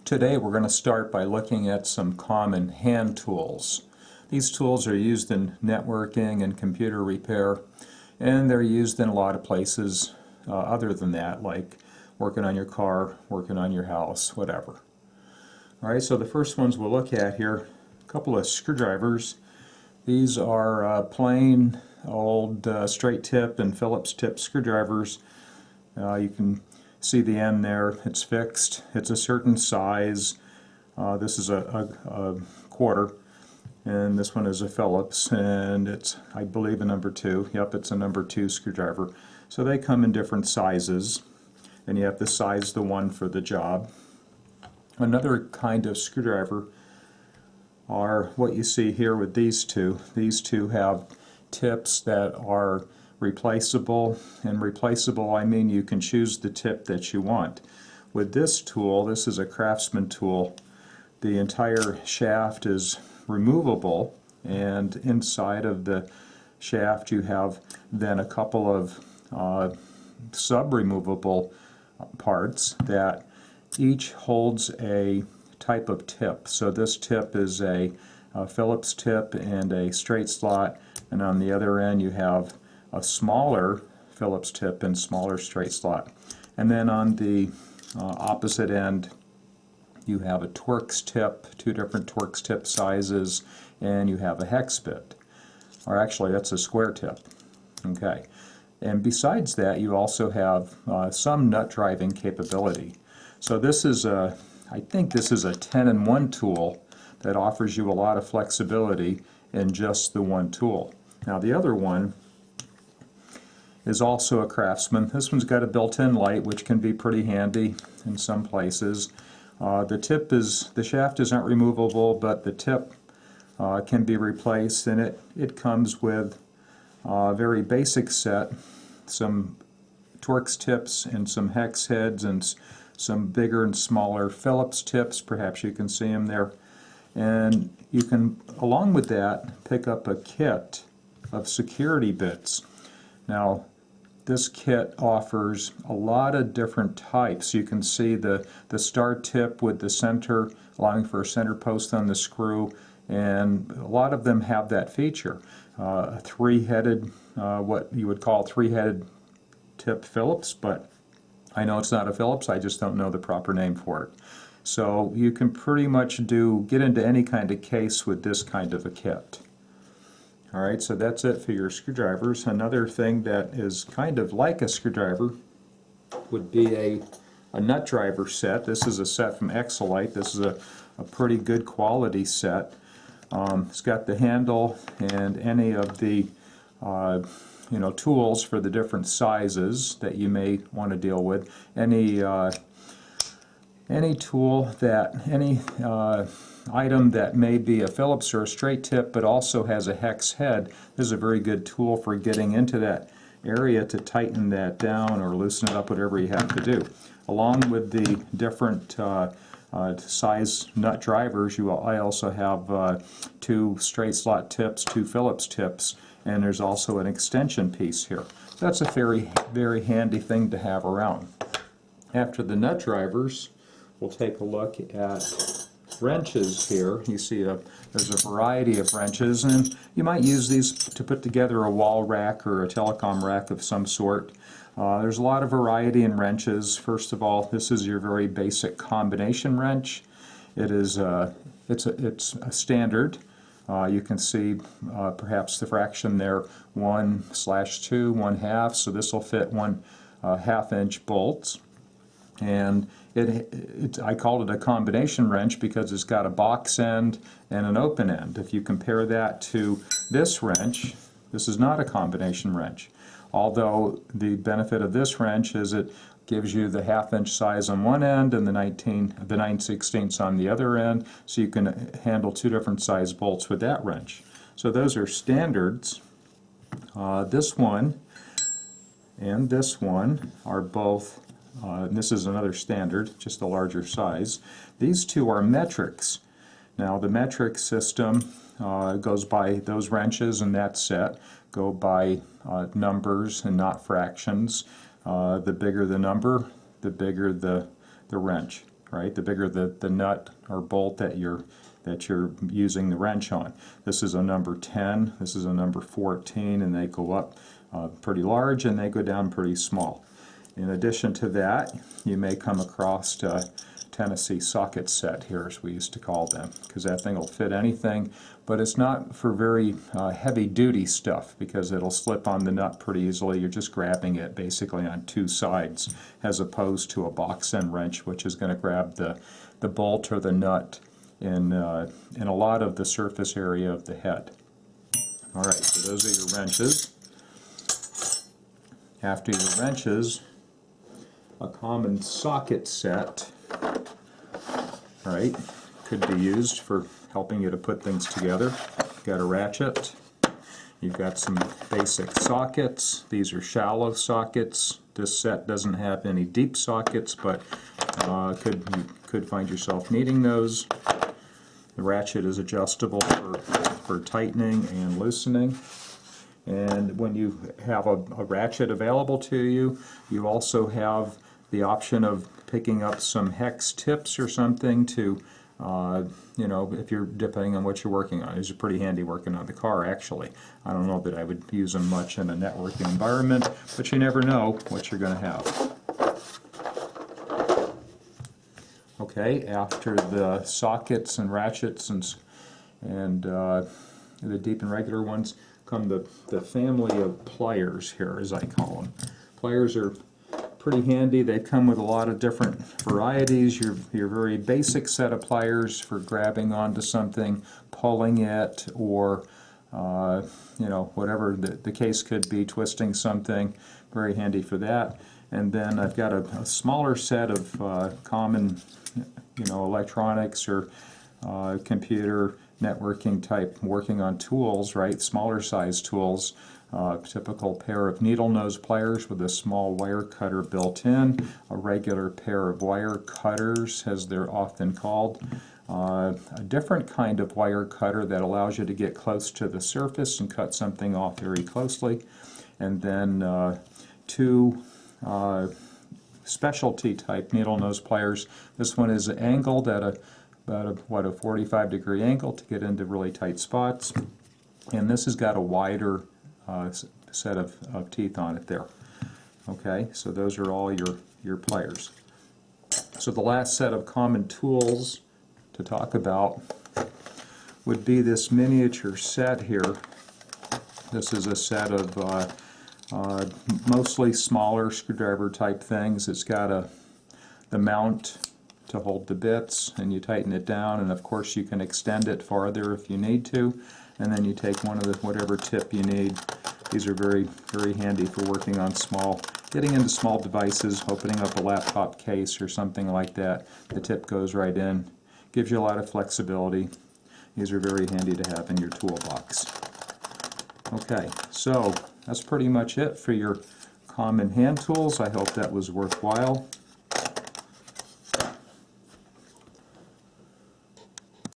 Today we're going to start by looking at some common hand tools. These tools are used in networking and computer repair, and they're used in a lot of places other than that, like working on your car, working on your house, whatever. Alright, so the first ones we'll look at here, a couple of screwdrivers. These are plain old straight tip and Phillips tip screwdrivers. You can see the end there, it's fixed, it's a certain size. This is a quarter, and this one is a Phillips, and it's, I believe, a number 2. Yep, it's a number 2 screwdriver. So they come in different sizes, and you have to size the one for the job. Another kind of screwdriver are what you see here with these two. These two have tips that are replaceable, and replaceable I mean you can choose the tip that you want. With this tool, this is a Craftsman tool, the entire shaft is removable, and inside of the shaft you have then a couple of sub-removable parts that each holds a type of tip. So this tip is a Phillips tip and a straight slot, and on the other end you have a smaller Phillips tip and smaller straight slot. And then on the opposite end you have a Torx tip, 2 different Torx tip sizes, and you have a hex bit. Or actually that's a square tip. Okay. And besides that you also have some nut driving capability. So this is a, I think this is a 10-in-1 tool that offers you a lot of flexibility in just the one tool. Now the other one is also a Craftsman. This one's got a built-in light, which can be pretty handy in some places. The shaft isn't removable, but the tip can be replaced, and it comes with a very basic set, some Torx tips and some hex heads and some bigger and smaller Phillips tips. Perhaps you can see them there. And you can, along with that, pick up a kit of security bits. Now, this kit offers a lot of different types. You can see the star tip with the center, allowing for a center post on the screw, and a lot of them have that feature. A three-headed, what you would call three-headed tip Phillips, but I know it's not a Phillips, I just don't know the proper name for it. So you can pretty much get into any kind of case with this kind of a kit. Alright, so that's it for your screwdrivers. Another thing that is kind of like a screwdriver would be a nut driver set. This is a set from Exolite. This is a pretty good quality set. It's got the handle and any of the tools for the different sizes that you may want to deal with. Any tool that, any item that may be a Phillips or a straight tip but also has a hex head, this is a very good tool for getting into that area to tighten that down or loosen it up, whatever you have to do. Along with the different size nut drivers, I also have 2 straight slot tips, 2 Phillips tips, and there's also an extension piece here. That's a very handy thing to have around. After the nut drivers, we'll take a look at wrenches here. You see there's a variety of wrenches, and you might use these to put together a wall rack or a telecom rack of some sort. There's a lot of variety in wrenches. First of all, this is your very basic combination wrench. It's a standard. You can see perhaps the fraction there, 1/2, 1/2, so this will fit 1/2 inch bolts. And I called it a combination wrench because it's got a box end and an open end. If you compare that to this wrench, this is not a combination wrench. Although the benefit of this wrench is it gives you the 1/2 inch size on one end and the 9/16 on the other end, so you can handle 2 different size bolts with that wrench. So those are standards. This one and this one are both, and this is another standard, just a larger size. These two are metrics. Now the metric system goes by, those wrenches and that set go by numbers and not fractions. The bigger the number, the bigger the wrench. right? The bigger the nut or bolt that you're using the wrench on. This is a number 10, this is a number 14, and they go up pretty large and they go down pretty small. In addition to that, you may come across a Tennessee socket set here, as we used to call them, because that thing will fit anything, but it's not for very heavy-duty stuff because it'll slip on the nut pretty easily. You're just grabbing it basically on two sides, as opposed to a box end wrench, which is going to grab the bolt or the nut in a lot of the surface area of the head. All right, so those are your wrenches. After your wrenches, a common socket set, right, could be used for helping you to put things together. You've got a ratchet, you've got some basic sockets. These are shallow sockets. This set doesn't have any deep sockets, but you could find yourself needing those. The ratchet is adjustable for tightening and loosening. And when you have a ratchet available to you, you also have the option of picking up some hex tips or something to, you know, if you're, depending on what you're working on. These are pretty handy working on the car, actually. I don't know that I would use them much in a networking environment, but you never know what you're going to have. Okay, after the sockets and ratchets and the deep and regular ones come the family of pliers here, as I call them. Pliers are pretty handy. They come with a lot of different varieties. Your very basic set of pliers for grabbing onto something, pulling it, or you know, whatever the case could be, twisting something. Very handy for that. And then I've got a smaller set of common, you know, electronics or computer networking type working on tools, right? Smaller size tools. Typical pair of needle nose pliers with a small wire cutter built in, a regular pair of wire cutters, as they're often called, a different kind of wire cutter that allows you to get close to the surface and cut something off very closely, and then two specialty type needle nose pliers. This one is angled at about a 45-degree angle to get into really tight spots, and this has got a wider set of teeth on it there. Okay, so those are all your pliers. So the last set of common tools to talk about would be this miniature set here. This is a set of mostly smaller screwdriver type things. It's got the mount to hold the bits, and you tighten it down, and of course you can extend it farther if you need to, and then you take whatever tip you need. These are very, very handy for working on getting into small devices, opening up a laptop case or something like that. The tip goes right in. Gives you a lot of flexibility. These are very handy to have in your toolbox. Okay, so that's pretty much it for your common hand tools. I hope that was worthwhile.